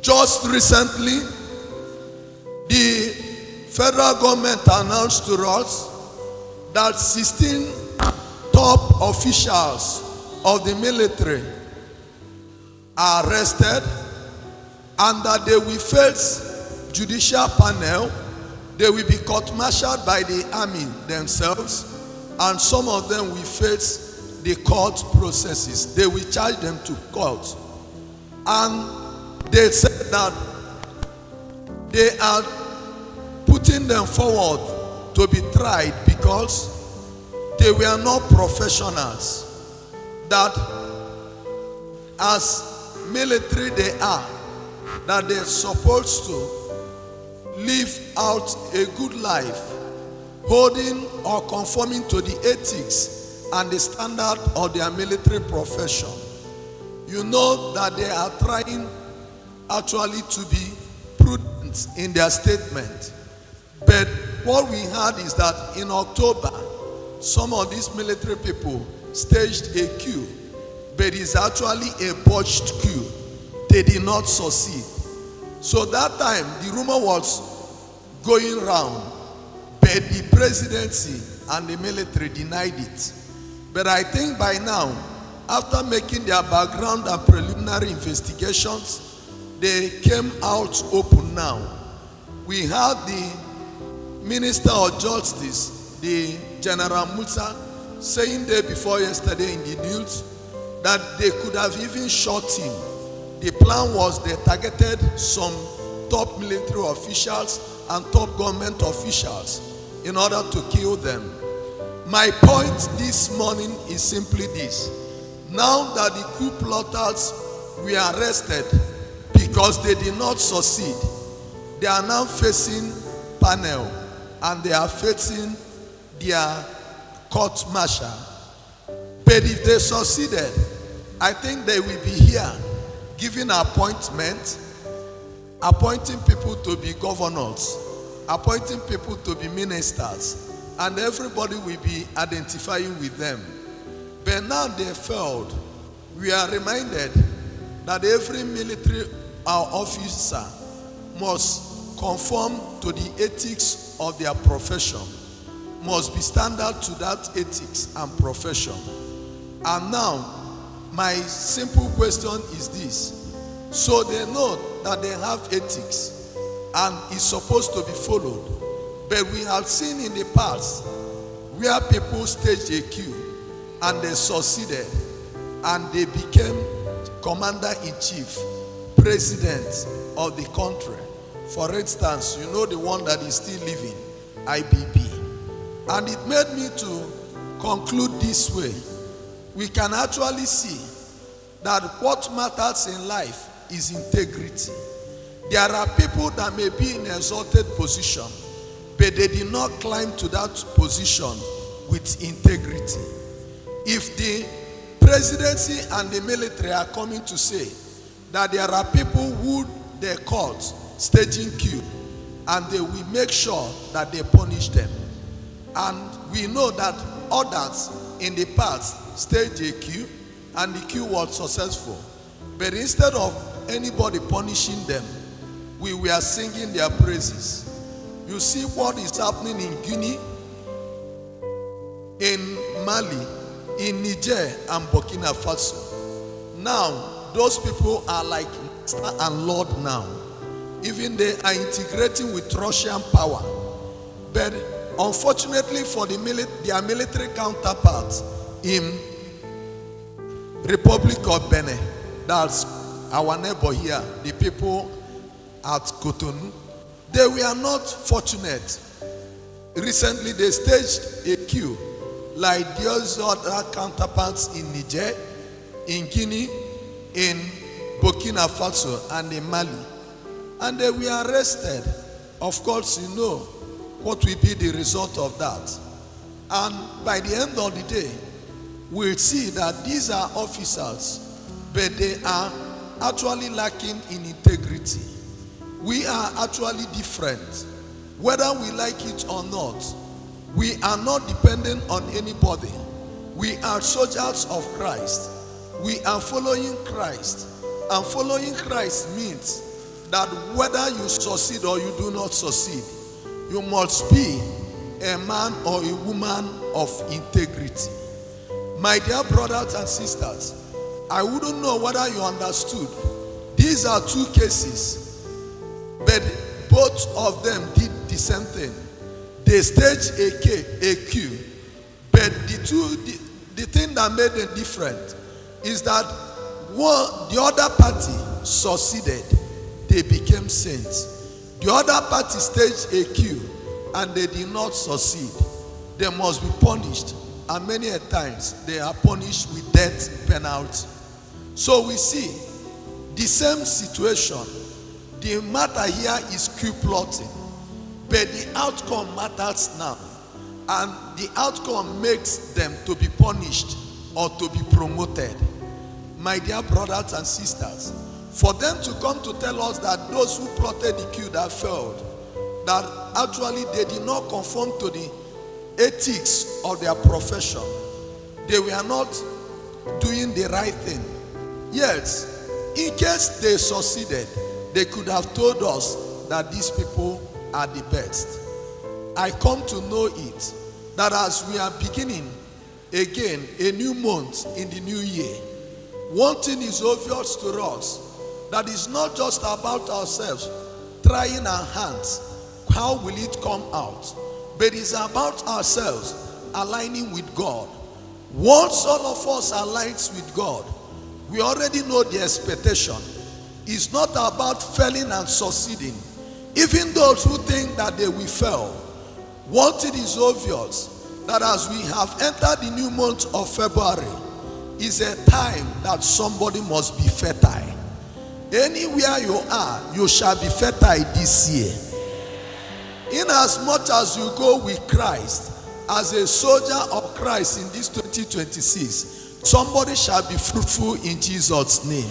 Just recently, the federal government announced to us that 16 top officials of the military are arrested and that they will face judicial panel. They will be court-martialed by the army themselves, and some of them will face the court processes. They will charge them to court. And they said that they are putting them forward to be tried because they were not professionals. That as military they are, that they're supposed to live out a good life, holding or conforming to the ethics and the standard of their military profession. You know that they are trying actually to be prudent in their statement. But what we heard is that in October, some of these military people staged a coup, but it's actually a botched coup. They did not succeed. So that time, the rumor was going round, but the presidency and the military denied it. But I think by now, after making their background and preliminary investigations, they came out open now. We had the Minister of Justice, the General Musa, saying day before yesterday in the news that they could have even shot him. The plan was they targeted some top military officials and top government officials in order to kill them. My point this morning is simply this. Now that the coup plotters were arrested because they did not succeed, they are now facing panel and they are facing their court martial. But if they succeeded, I think they will be here giving appointment, appointing people to be governors, appointing people to be ministers, and everybody will be identifying with them. But now they failed. We are reminded that every military officer must conform to the ethics of their profession, must be standard to that ethics and profession. And now, my simple question is this. So they know that they have ethics and it's supposed to be followed. But we have seen in the past where people staged a coup and they succeeded and they became commander-in-chief, president of the country. For instance, you know the one that is still living, IBB. And it made me to conclude this way. We can actually see that what matters in life is integrity. There are people that may be in an exalted position, but they did not climb to that position with integrity. If the presidency and the military are coming to say that there are people who they caught staging coup, and they will make sure that they punish them. And we know that others in the past staged a coup and the coup was successful. But instead of anybody punishing them, we were singing their praises. You see what is happening in Guinea, in Mali, in Niger and Burkina Faso. Now, those people are like master and lord now. Even they are integrating with Russian power. But unfortunately for their military counterparts in Republic of Benin, that's our neighbor here, the people at Cotonou, they were not fortunate. Recently they staged a coup like those other counterparts in Niger, in Guinea, in Burkina Faso and in Mali. And they were arrested. Of course, you know what will be the result of that. And by the end of the day, we'll see that these are officers, but they are actually lacking in integrity. We are actually different. Whether we like it or not, we are not dependent on anybody. We are soldiers of Christ. We are following Christ. And following Christ means that whether you succeed or you do not succeed, you must be a man or a woman of integrity. My dear brothers and sisters, I wouldn't know whether you understood. These are two cases, but both of them did the same thing. They staged a queue, but the thing that made them different is that the other party succeeded, they became saints. The other party staged a queue and they did not succeed. They must be punished, and many a times they are punished with death penalty. So we see the same situation. The matter here is queue plotting, but the outcome matters now, and the outcome makes them to be punished or to be promoted. My dear brothers and sisters, for them to come to tell us that those who plotted the queue that failed, that actually they did not conform to the ethics of their profession, they were not doing the right thing. Yes, in case they succeeded, they could have told us that these people are the best. I come to know it, that as we are beginning again a new month in the new year, one thing is obvious to us, that is not just about ourselves trying our hands, how will it come out, but it's about ourselves aligning with God. Once all of us aligns with God, we already know the expectation. It's not about failing and succeeding. Even those who think that they will fail, one thing is obvious, that as we have entered the new month of February, is a time that somebody must be fertile. Anywhere you are, you shall be fertile this year. In as much as you go with Christ, as a soldier of Christ in this 2026, somebody shall be fruitful in Jesus' name.